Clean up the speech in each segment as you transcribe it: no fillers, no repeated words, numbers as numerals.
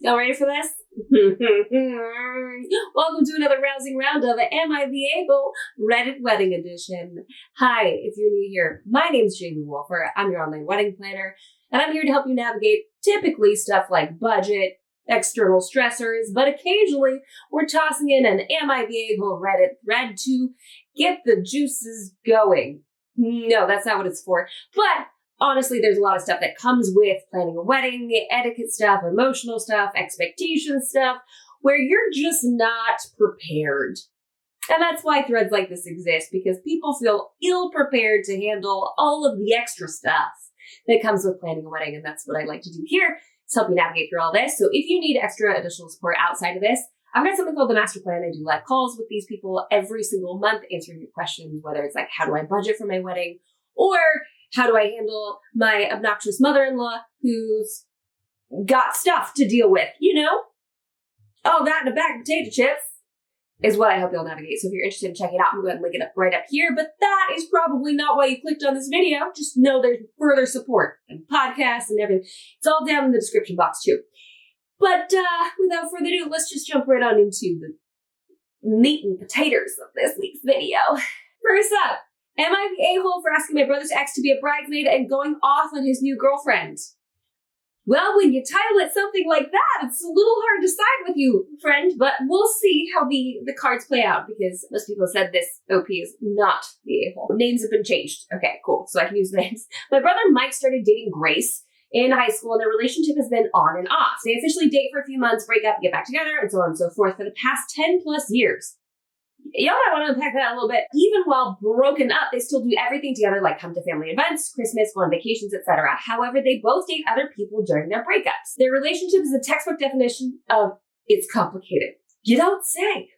Y'all ready for this? Welcome to another rousing round of Am I the A-hole Reddit Wedding Edition. Hi, if you're new here, my name's Jamie Wolfer. I'm your online wedding planner, and I'm here to help you navigate typically stuff like budget, external stressors, but occasionally we're tossing in an Am I the A-hole Reddit thread to get the juices going. No, that's not what it's for. But honestly, there's a lot of stuff that comes with planning a wedding, etiquette stuff, emotional stuff, expectation stuff, where you're just not prepared. And that's why threads like this exist, because people feel ill-prepared to handle all of the extra stuff that comes with planning a wedding, and that's what I like to do here, to help you navigate through all this. So if you need extra additional support outside of this, I've got something called the Master Plan. I do live calls with these people every single month, answering your questions, whether it's like, how do I budget for my wedding, or how do I handle my obnoxious mother-in-law who's got stuff to deal with, you know? All that and a bag of potato chips is what I hope you'll navigate. So if you're interested in checking it out, I'm going to link it up right up here. But that is probably not why you clicked on this video. Just know there's further support and podcasts and everything. It's all down in the description box too. But without further ado, let's just jump right on into the meat and potatoes of this week's video. First up, am I the a-hole for asking my brother's ex to be a bridesmaid and going off on his new girlfriend? Well, when you title it something like that, it's a little hard to side with you, friend, but we'll see how the cards play out, because most people have said this OP is not the a-hole. Names have been changed. Okay, cool, so I can use names. My brother Mike started dating Grace in high school, and their relationship has been on and off. They officially date for a few months, break up, get back together, and so on and so forth for the past 10 plus years. Y'all might want to unpack that a little bit. Even while broken up, they still do everything together, like come to family events, Christmas, go on vacations, etc. However, they both date other people during their breakups. Their relationship is a textbook definition of it's complicated. You don't say.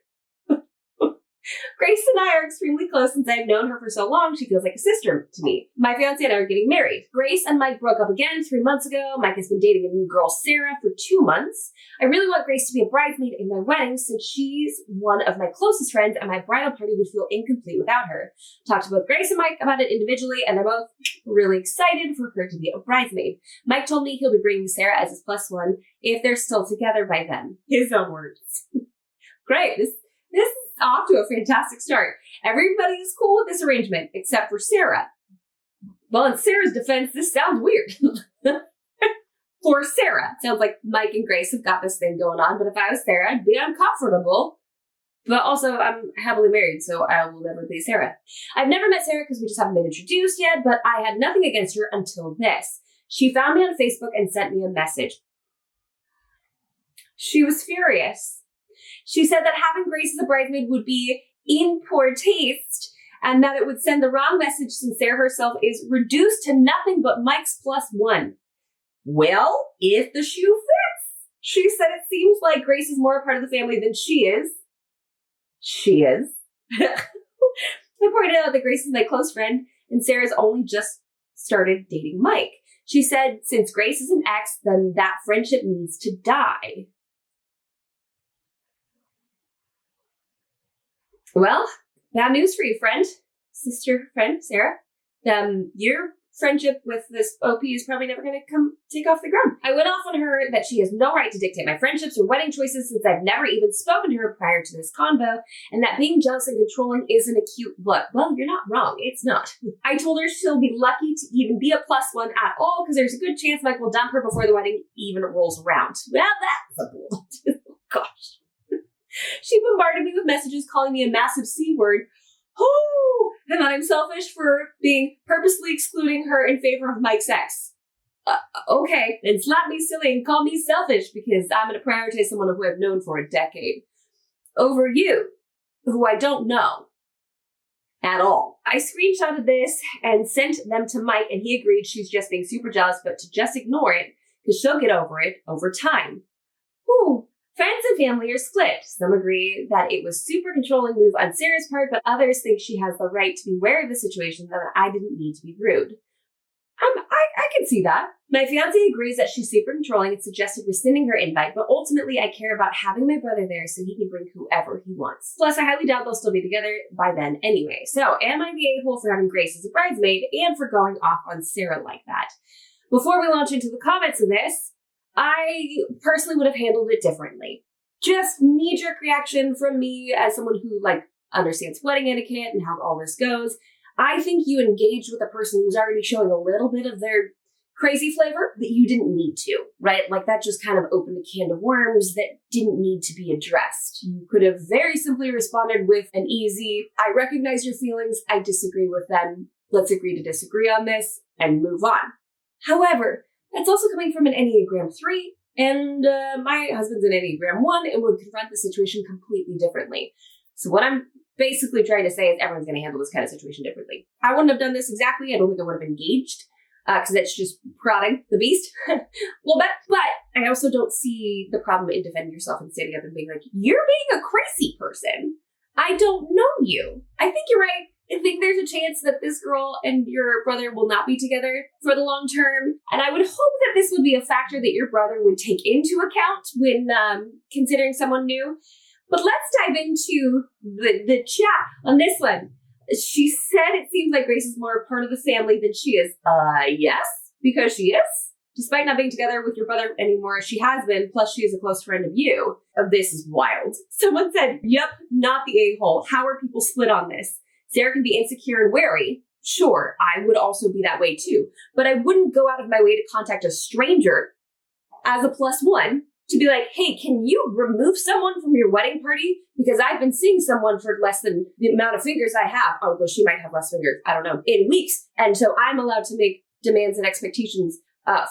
Grace and I are extremely close since I've known her for so long. She feels like a sister to me. My fiance and I are getting married. Grace and Mike broke up again 3 months ago. Mike has been dating a new girl, Sarah, for 2 months. I really want Grace to be a bridesmaid in my wedding since she's one of my closest friends and my bridal party would feel incomplete without her. Talked to both Grace and Mike about it individually, and they're both really excited for her to be a bridesmaid. Mike told me he'll be bringing Sarah as his plus one if they're still together by then. His own words. Great. This is off to a fantastic start. Everybody is cool with this arrangement, except for Sarah. Well, in Sarah's defense, this sounds weird. For Sarah. Sounds like Mike and Grace have got this thing going on, but if I was Sarah, I'd be uncomfortable. But also, I'm happily married, so I will never be Sarah. I've never met Sarah because we just haven't been introduced yet, but I had nothing against her until this. She found me on Facebook and sent me a message. She was furious. She said that having Grace as a bridesmaid would be in poor taste and that it would send the wrong message since Sarah herself is reduced to nothing but Mike's plus one. Well, if the shoe fits. She said it seems like Grace is more a part of the family than she is. She is. I pointed out that Grace is my close friend and Sarah's only just started dating Mike. She said since Grace is an ex, then that friendship needs to die. Well, bad news for you, friend. Sister, friend, Sarah. Your friendship with this OP is probably never going to come take off the ground. I went off on her that she has no right to dictate my friendships or wedding choices since I've never even spoken to her prior to this convo, and that being jealous and controlling isn't a cute look. Well, you're not wrong. It's not. I told her she'll be lucky to even be a plus one at all because there's a good chance Mike will dump her before the wedding even rolls around. Well, that's a bold. Gosh. She bombarded me with messages calling me a massive C word. Oh, and that I'm selfish for being purposely excluding her in favor of Mike's ex. Okay, then slap me silly and call me selfish because I'm going to prioritize someone who I've known for a decade over you, who I don't know at all. I screenshotted this and sent them to Mike, and he agreed she's just being super jealous, but to just ignore it because she'll get over it over time. Whew. Friends and family are split. Some agree that it was super controlling move on Sarah's part, but others think she has the right to be aware of the situation and that I didn't need to be rude. I can see that. My fiance agrees that she's super controlling and suggested rescinding her invite, but ultimately I care about having my brother there so he can bring whoever he wants. Plus, I highly doubt they'll still be together by then anyway. So, am I the a-hole for having Grace as a bridesmaid and for going off on Sarah like that? Before we launch into the comments of this, I personally would have handled it differently. Just knee-jerk reaction from me as someone who understands wedding etiquette and how all this goes. I think you engaged with a person who's already showing a little bit of their crazy flavor that you didn't need to, right? That just kind of opened a can of worms that didn't need to be addressed. You could have very simply responded with an easy, I recognize your feelings, I disagree with them, let's agree to disagree on this, and move on. However, that's also coming from an Enneagram 3, and my husband's an Enneagram 1 and would confront the situation completely differently. So what I'm basically trying to say is everyone's going to handle this kind of situation differently. I wouldn't have done this exactly. I don't think I would have engaged because that's just prodding the beast a little bit. But I also don't see the problem in defending yourself and standing up and being like, you're being a crazy person. I don't know you. I think you're right. I think there's a chance that this girl and your brother will not be together for the long term. And I would hope that this would be a factor that your brother would take into account when considering someone new. But let's dive into the chat on this one. She said it seems like Grace is more a part of the family than she is. Yes, because she is. Despite not being together with your brother anymore, she has been, plus she is a close friend of you. This is wild. Someone said, yep, not the a-hole. How are people split on this? Sarah can be insecure and wary. Sure, I would also be that way too. But I wouldn't go out of my way to contact a stranger as a +1 to be like, hey, can you remove someone from your wedding party? Because I've been seeing someone for less than the amount of fingers I have. Although she might have less fingers, I don't know, in weeks. And so I'm allowed to make demands and expectations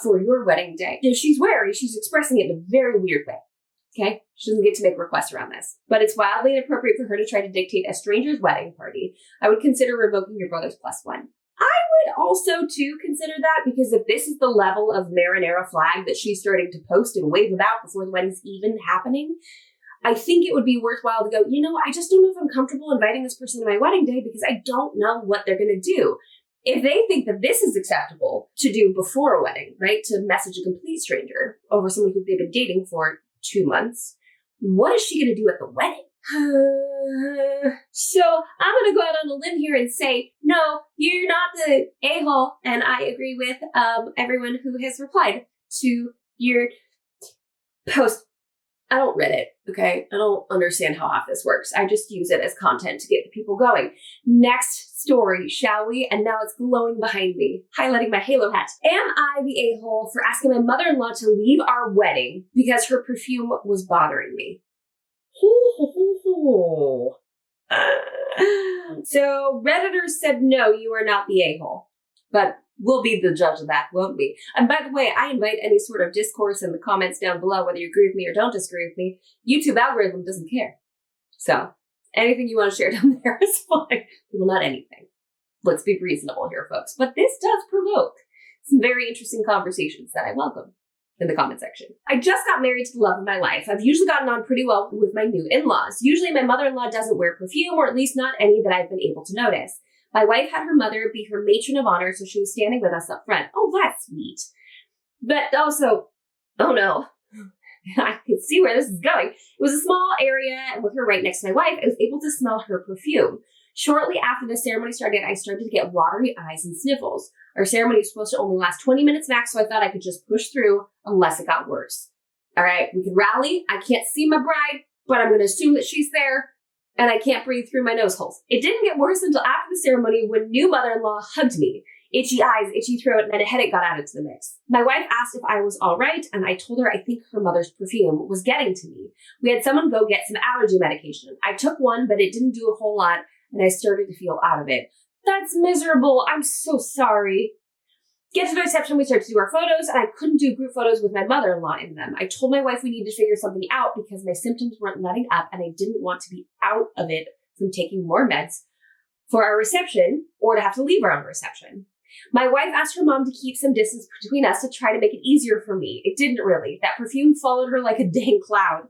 for your wedding day. If she's wary, she's expressing it in a very weird way. Okay? She doesn't get to make requests around this. But it's wildly inappropriate for her to try to dictate a stranger's wedding party. I would consider revoking your brother's +1. I would also, too, consider that because if this is the level of marinara flag that she's starting to post and wave about before the wedding's even happening, I think it would be worthwhile to go, I just don't know if I'm comfortable inviting this person to my wedding day because I don't know what they're going to do. If they think that this is acceptable to do before a wedding, right, to message a complete stranger over someone who they've been dating for 2 months, what is she going to do at the wedding? So I'm going to go out on a limb here and say, no, you're not the a-hole. And I agree with everyone who has replied to your post. I don't read it, okay? I don't understand how half this works. I just use it as content to get the people going. Next story, shall we? And now it's glowing behind me, highlighting my halo hat. Am I the a-hole for asking my mother-in-law to leave our wedding because her perfume was bothering me? So Redditors said, no, you are not the a-hole. But we'll be the judge of that, won't we? And by the way, I invite any sort of discourse in the comments down below, whether you agree with me or don't disagree with me. YouTube algorithm doesn't care. So anything you want to share down there is fine. Well, not anything. Let's be reasonable here, folks. But this does provoke some very interesting conversations that I welcome in the comment section. I just got married to the love of my life. I've usually gotten on pretty well with my new in-laws. Usually my mother-in-law doesn't wear perfume, or at least not any that I've been able to notice. My wife had her mother be her matron of honor, so she was standing with us up front. Oh, that's sweet. But also, oh no, I could see where this is going. It was a small area, and with her right next to my wife, I was able to smell her perfume. Shortly after the ceremony started, I started to get watery eyes and sniffles. Our ceremony was supposed to only last 20 minutes max, so I thought I could just push through unless it got worse. All right, we can rally. I can't see my bride, but I'm going to assume that she's there, and I can't breathe through my nose holes. It didn't get worse until after the ceremony when new mother-in-law hugged me. Itchy eyes, itchy throat, and a headache got added to the mix. My wife asked if I was all right, and I told her I think her mother's perfume was getting to me. We had someone go get some allergy medication. I took one, but it didn't do a whole lot, and I started to feel out of it. That's miserable. I'm so sorry. Get to the reception, we started to do our photos, and I couldn't do group photos with my mother-in-law in them. I told my wife we needed to figure something out because my symptoms weren't letting up, and I didn't want to be out of it from taking more meds for our reception or to have to leave our own reception. My wife asked her mom to keep some distance between us to try to make it easier for me. It didn't really. That perfume followed her like a dang cloud.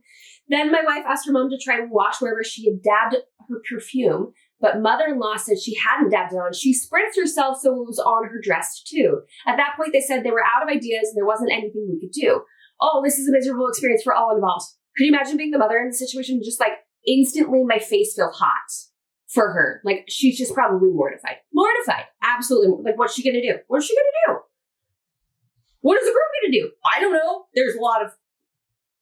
Then my wife asked her mom to try and wash wherever she had dabbed her perfume, but mother-in-law said she hadn't dabbed it on. She spritzed herself so it was on her dress too. At that point, they said they were out of ideas and there wasn't anything we could do. Oh, this is a miserable experience for all involved. Could you imagine being the mother in the situation? Just like instantly my face felt hot for her. Like she's just probably mortified. Mortified. Absolutely. Like what's she going to do? What's she going to do? What is the groom going to do? I don't know. There's a lot of...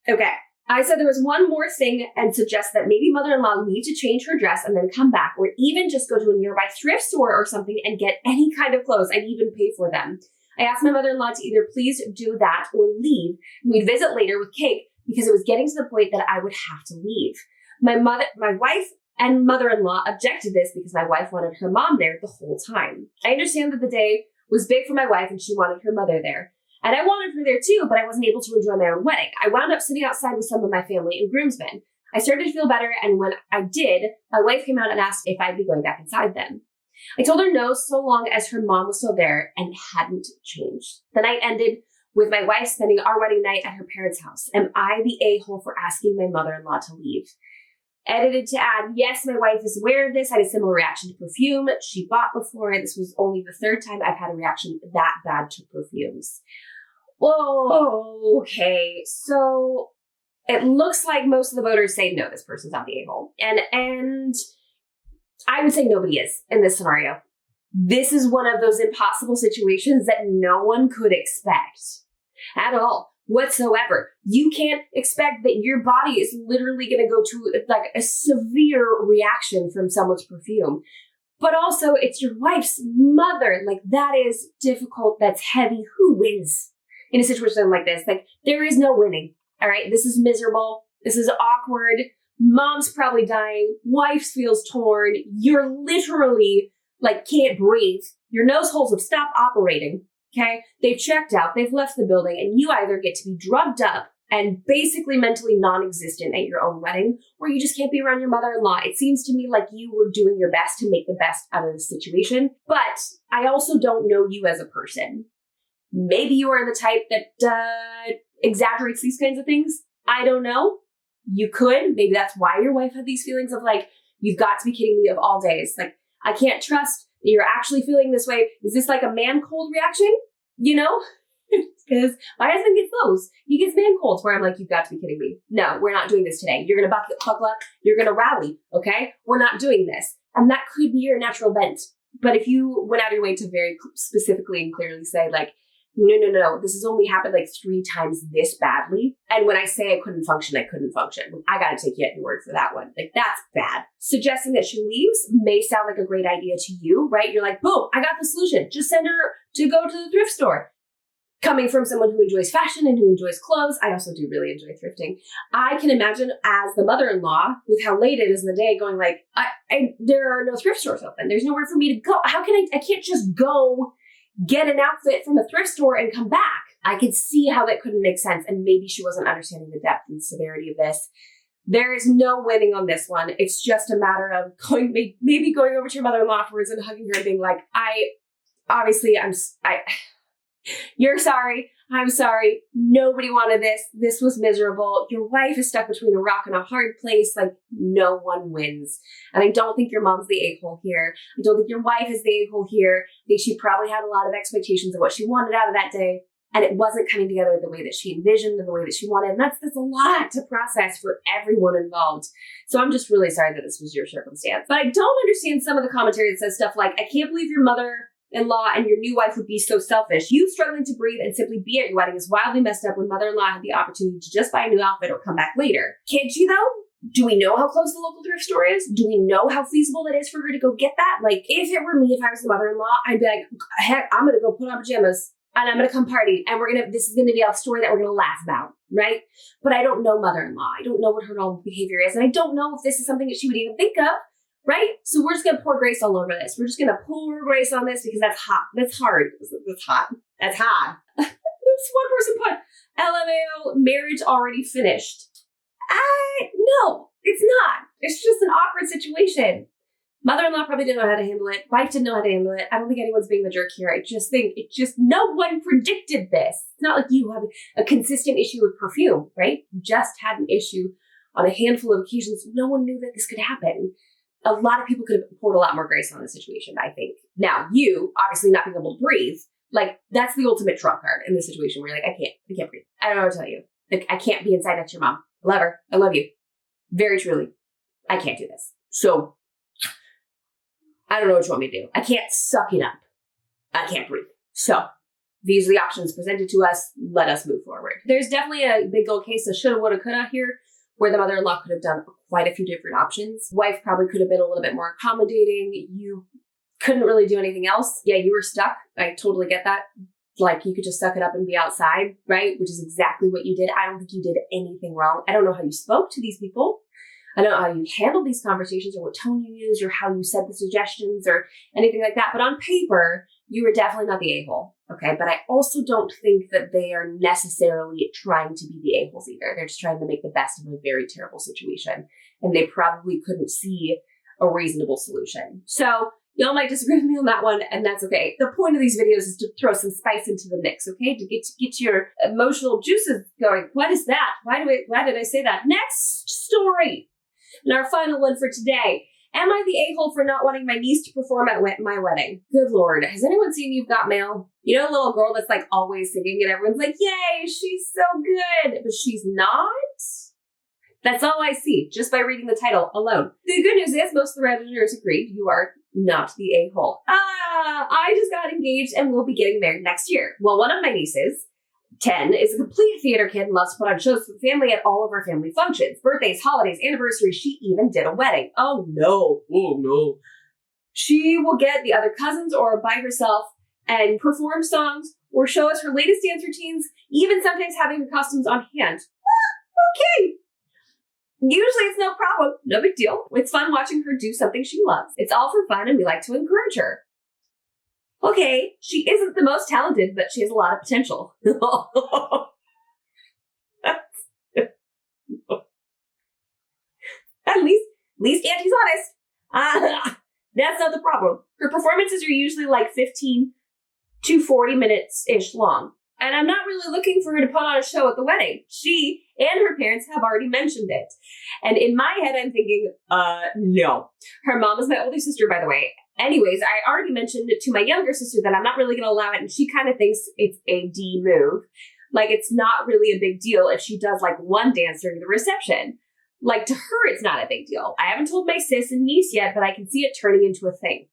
Okay. I said there was one more thing and suggest that maybe mother-in-law leave to change her dress and then come back, or even just go to a nearby thrift store or something and get any kind of clothes and even pay for them. I asked my mother-in-law to either please do that or leave. We'd visit later with cake because it was getting to the point that I would have to leave. My wife and mother-in-law objected to this because my wife wanted her mom there the whole time. I understand that the day was big for my wife and she wanted her mother there. And I wanted her there too, but I wasn't able to enjoy my own wedding. I wound up sitting outside with some of my family and groomsmen. I started to feel better, and when I did, my wife came out and asked if I'd be going back inside then. I told her no, so long as her mom was still there and hadn't changed. The night ended with my wife spending our wedding night at her parents' house. Am I the a-hole for asking my mother-in-law to leave? Edited to add, yes, my wife is aware of this. I had a similar reaction to perfume she bought before. This was only the third time I've had a reaction that bad to perfumes. Whoa, okay. So it looks like most of the voters say no, this person's not the a-hole. And I would say nobody is in this scenario. This is one of those impossible situations that no one could expect at all. Whatsoever. You can't expect that your body is literally going to go to like a severe reaction from someone's perfume. But also, it's your wife's mother. Like, that is difficult. That's heavy. Who wins in a situation like this? Like, there is no winning. All right. This is miserable. This is awkward. Mom's probably dying. Wife feels torn. You're literally like can't breathe. Your nose holes have stopped operating. Okay, they've checked out, they've left the building, and you either get to be drugged up and basically mentally non-existent at your own wedding, or you just can't be around your mother-in-law. It seems to me like you were doing your best to make the best out of the situation, but I also don't know you as a person. Maybe you are the type that exaggerates these kinds of things. I don't know. You could. Maybe that's why your wife had these feelings of like, you've got to be kidding me of all days. Like, I can't trust you're actually feeling this way. Is this like a man cold reaction? You know? Because my husband gets those. He gets man colds where I'm like, you've got to be kidding me. No, we're not doing this today. You're going to buckle up. You're going to rally. Okay? We're not doing this. And that could be your natural bent. But if you went out of your way to very specifically and clearly say like, no, this has only happened like 3 times this badly. And when I say I couldn't function, I couldn't function. I got to take you at your word for that one. Like, that's bad. Suggesting that she leaves may sound like a great idea to you, right? You're like, boom, I got the solution. Just send her to go to the thrift store. Coming from someone who enjoys fashion and who enjoys clothes, I also do really enjoy thrifting. I can imagine as the mother-in-law, with how late it is in the day, going like, there are no thrift stores open. There's nowhere for me to go. How can I can't just go get an outfit from a thrift store and come back. I could see how that couldn't make sense. And maybe she wasn't understanding the depth and severity of this. There is no winning on this one. It's just a matter of maybe going over to your mother-in-law afterwards and hugging her and being like, you're sorry. I'm sorry. Nobody wanted this. This was miserable. Your wife is stuck between a rock and a hard place. Like, no one wins. And I don't think your mom's the a-hole here. I don't think your wife is the a-hole here. I think she probably had a lot of expectations of what she wanted out of that day. And it wasn't coming together the way that she envisioned and the way that she wanted. And that's a lot to process for everyone involved. So I'm just really sorry that this was your circumstance. But I don't understand some of the commentary that says stuff like, I can't believe your mother-in-law and your new wife would be so selfish. You struggling to breathe and simply be at your wedding is wildly messed up when mother-in-law had the opportunity to just buy a new outfit or come back later. Can't you though? Do we know how close the local thrift store is? Do we know how feasible it is for her to go get that? Like, if it were me, if I was the mother-in-law, I'd be like, heck, I'm going to go put on pajamas and I'm going to come party and this is going to be a story that we're going to laugh about, right? But I don't know mother-in-law. I don't know what her normal behavior is. And I don't know if this is something that she would even think of. Right? So we're just going to pour grace all over this. We're just going to pour grace on this because that's hot. That's hard. That's hot. That's hot. This one person put, LMAO, marriage already finished. No, it's not. It's just an awkward situation. Mother-in-law probably didn't know how to handle it. Wife didn't know how to handle it. I don't think anyone's being the jerk here. I just think no one predicted this. It's not like you have a consistent issue with perfume, right? You just had an issue on a handful of occasions. No one knew that this could happen. A lot of people could have poured a lot more grace on the situation, I think. Now, you, obviously not being able to breathe, like, that's the ultimate trump card in this situation where you're like, I can't breathe. I don't know what to tell you. Like, I can't be inside next to your mom. I love her. I love you. Very truly. I can't do this. So, I don't know what you want me to do. I can't suck it up. I can't breathe. So, these are the options presented to us. Let us move forward. There's definitely a big old case of shoulda, woulda, coulda here, where the mother-in-law could have done quite a few different options. Wife probably could have been a little bit more accommodating. You couldn't really do anything else. Yeah, you were stuck. I totally get that. Like, you could just suck it up and be outside, right? Which is exactly what you did. I don't think you did anything wrong. I don't know how you spoke to these people. I don't know how you handled these conversations or what tone you used or how you said the suggestions or anything like that. But on paper, you were definitely not the a-hole. Okay. But I also don't think that they are necessarily trying to be the a-holes either. They're just trying to make the best of a very terrible situation. And they probably couldn't see a reasonable solution. So y'all might disagree with me on that one, and that's okay. The point of these videos is to throw some spice into the mix, okay? To get your emotional juices going. What is that? Why did I say that? Next story. And our final one for today. Am I the a-hole for not wanting my niece to perform at my wedding? Good Lord. Has anyone seen You've Got Mail? You know, a little girl that's like always singing and everyone's like, yay, she's so good. But she's not? That's all I see just by reading the title alone. The good news is most of the Redditors agreed you are not the a-hole. I just got engaged and will be getting married next year. Well, one of my nieces, 10, is a complete theater kid and loves to put on shows for the family at all of our family functions. Birthdays, holidays, anniversaries. She even did a wedding. Oh no. She will get the other cousins or by herself and perform songs or show us her latest dance routines, even sometimes having her costumes on hand. Okay. Usually it's no problem, no big deal. It's fun watching her do something she loves. It's all for fun and we like to encourage her. Okay, she isn't the most talented, but she has a lot of potential. At least Auntie's honest. That's not the problem. Her performances are usually like 15 to 40 minutes-ish long. And I'm not really looking for her to put on a show at the wedding. She and her parents have already mentioned it. And in my head, I'm thinking, no. Her mom is my older sister, by the way. Anyways, I already mentioned it to my younger sister that I'm not really going to allow it. And she kind of thinks it's a D move. Like, it's not really a big deal if she does like one dance during the reception. Like, to her, it's not a big deal. I haven't told my sis and niece yet, but I can see it turning into a thing.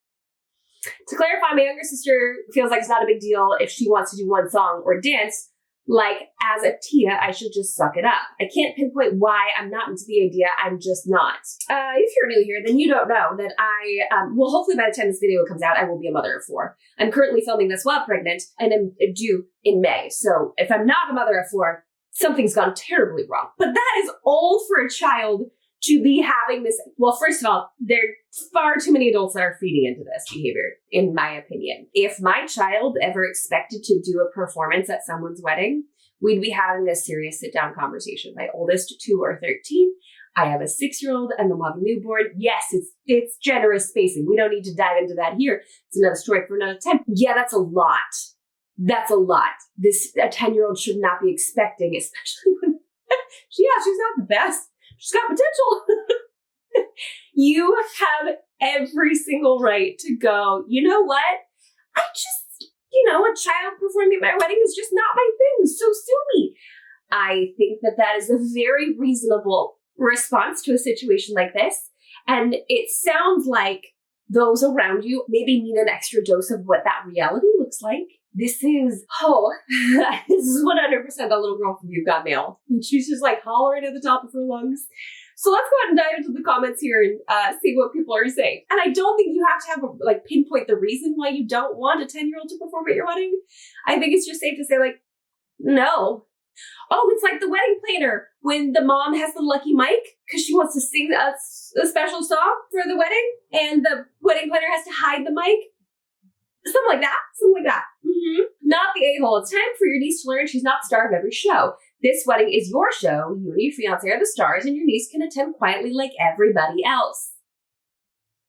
To clarify, my younger sister feels like it's not a big deal if she wants to do one song or dance. Like, as a Tia, I should just suck it up. I can't pinpoint why I'm not into the idea. I'm just not. If you're new here, then you don't know that well, hopefully by the time this video comes out, I will be a mother of 4. I'm currently filming this while pregnant and I'm due in May. So if I'm not a mother of 4, something's gone terribly wrong. But that is all for a child to be having this. Well, first of all, there are far too many adults that are feeding into this behavior, in my opinion. If my child ever expected to do a performance at someone's wedding, we'd be having a serious sit-down conversation. My oldest 2 are 13. I have a 6-year-old and then we'll have a newborn. Yes, it's generous spacing. We don't need to dive into that here. It's another story for another time. Yeah, that's a lot. That's a lot. A 10-year-old should not be expecting, especially when she's not the best. She's got potential. You have every single right to go, you know what? A child performing at my wedding is just not my thing. So sue me. I think that is a very reasonable response to a situation like this. And it sounds like those around you maybe need an extra dose of what that reality looks like. This is 100% the little girl from You've Got Mail. And she's just like hollering at the top of her lungs. So let's go ahead and dive into the comments here and see what people are saying. And I don't think you have to have pinpoint the reason why you don't want a 10-year-old to perform at your wedding. I think it's just safe to say no. Oh, it's like the wedding planner when the mom has the lucky mic because she wants to sing a special song for the wedding and the wedding planner has to hide the mic. Something like that. Mm-hmm. Not the a-hole. It's time for your niece to learn she's not the star of every show. This wedding is your show. You and your fiance are the stars and your niece can attend quietly like everybody else.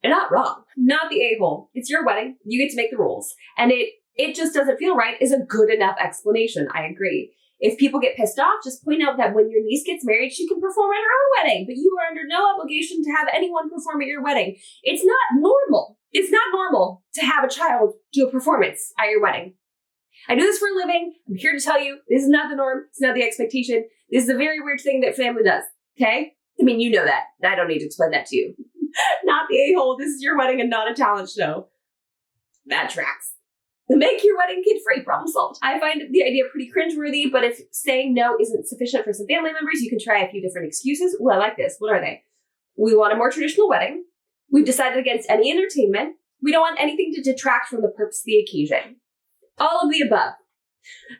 You're not wrong. Not the a-hole. It's your wedding. You get to make the rules. And it just doesn't feel right is a good enough explanation. I agree. If people get pissed off, just point out that when your niece gets married, she can perform at her own wedding, but you are under no obligation to have anyone perform at your wedding. It's not normal. It's not normal to have a child do a performance at your wedding. I do this for a living. I'm here to tell you, this is not the norm. It's not the expectation. This is a very weird thing that family does. Okay? I mean, you know that. I don't need to explain that to you. Not the a-hole. This is your wedding and not a talent show. That tracks. Make your wedding kid-free, problem solved. I find the idea pretty cringeworthy, but if saying no isn't sufficient for some family members, you can try a few different excuses. Ooh, I like this. What are they? We want a more traditional wedding. We've decided against any entertainment. We don't want anything to detract from the purpose of the occasion. All of the above.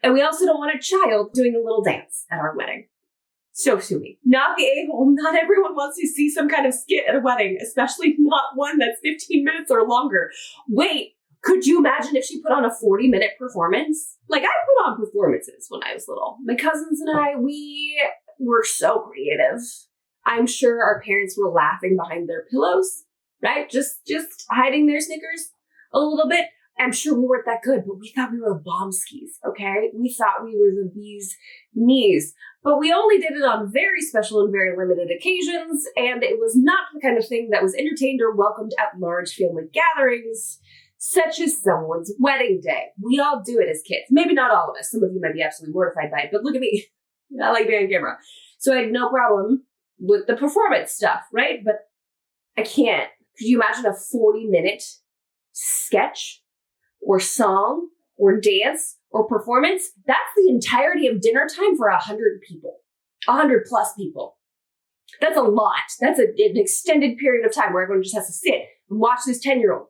And we also don't want a child doing a little dance at our wedding. So sue me. Not the a-hole. Not everyone wants to see some kind of skit at a wedding, especially not one that's 15 minutes or longer. Wait, could you imagine if she put on a 40-minute performance? Like, I put on performances when I was little. My cousins and I, we were so creative. I'm sure our parents were laughing behind their pillows, right? Just hiding their Snickers a little bit. I'm sure we weren't that good, but we thought we were bombskis, okay? We thought we were the bee's knees. But we only did it on very special and very limited occasions, and it was not the kind of thing that was entertained or welcomed at large family gatherings, such as someone's wedding day. We all do it as kids. Maybe not all of us. Some of you might be absolutely mortified by it, but look at me. I like being on camera. So I had no problem with the performance stuff, right? But I can't. Could you imagine a 40-minute sketch or song or dance or performance? That's the entirety of dinner time for 100 people, 100 plus people. That's a lot. That's an extended period of time where everyone just has to sit and watch this 10-year-old.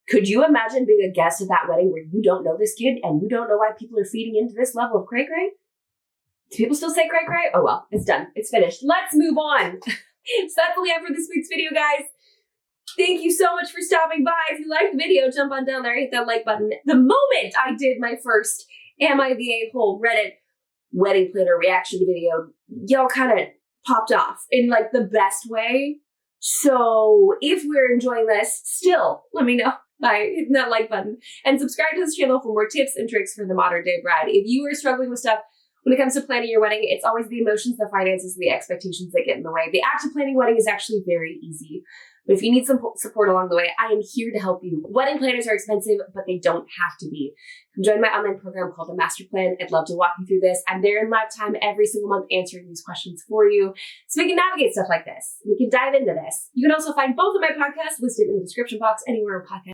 Could you imagine being a guest at that wedding where you don't know this kid and you don't know why people are feeding into this level of cray-cray? Do people still say cray-cray? Oh well, it's done. It's finished. Let's move on. So that's all we have for this week's video, guys. Thank you so much for stopping by. If you liked the video, jump on down there, hit that like button. The moment I did my first Am I the A-hole Reddit wedding planner reaction video, y'all kind of popped off in like the best way. So if we're enjoying this, still let me know by hitting that like button and subscribe to this channel for more tips and tricks for the modern day bride. If you are struggling with stuff when it comes to planning your wedding, it's always the emotions, the finances, and the expectations that get in the way. The act of planning a wedding is actually very easy. But if you need some support along the way, I am here to help you. Wedding planners are expensive, but they don't have to be. Come join my online program called The Master Plan. I'd love to walk you through this. I'm there in live time every single month answering these questions for you so we can navigate stuff like this. We can dive into this. You can also find both of my podcasts listed in the description box anywhere on podcast.